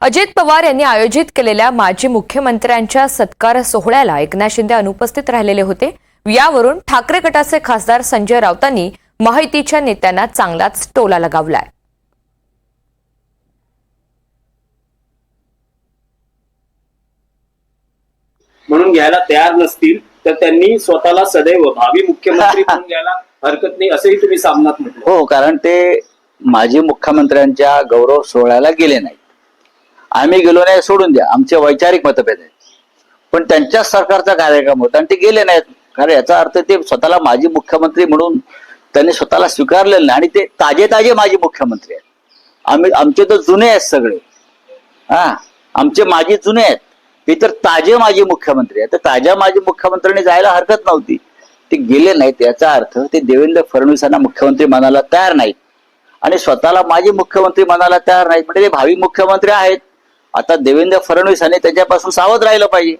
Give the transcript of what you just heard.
अजित पवार यांनी आयोजित केलेल्या माजी मुख्यमंत्र्यांच्या सत्कार सोहळ्याला एकनाथ शिंदे अनुपस्थित राहिलेले होते। यावरून ठाकरे गटाचे खासदार संजय राऊतांनी महायुतीच्या नेत्यांना चांगलाच टोला लगावलाय। म्हणून घ्यायला तयार नसतील तर त्यांनी स्वतःला सदैव भावी मुख्यमंत्री म्हणून घ्यायला हरकत नाही असंही तुम्ही सामनात म्हटलं। हो, कारण ते माजी मुख्यमंत्र्यांच्या गौरव सोहळ्याला गेले नाहीत। आम्ही गेलो नाही सोडून द्या, आमचे वैचारिक मतभेद आहेत, पण त्यांच्याच सरकारचा कार्यक्रम होता आणि ते गेले नाहीत। कारण याचा अर्थ ते स्वतःला माजी मुख्यमंत्री म्हणून त्यांनी स्वतःला स्वीकारलेलं नाही आणि ते ताजे माजी मुख्यमंत्री आहेत। आमचे तर जुने आहेत सगळे, आमचे माजी जुने आहेत, ते तर ताजे माजी मुख्यमंत्री आहेत। तर ताज्या माजी मुख्यमंत्र्यांनी जायला हरकत नव्हती, ते गेले नाहीत। याचा अर्थ ते देवेंद्र फडणवीसांना मुख्यमंत्री मानायला तयार नाहीत आणि स्वतःला माजी मुख्यमंत्री मानायला तयार नाहीत, म्हणजे ते भावी मुख्यमंत्री आहेत। आता देवेंद्र फडणवीसांनी त्याच्यापासून सावध राहिलं पाहिजे।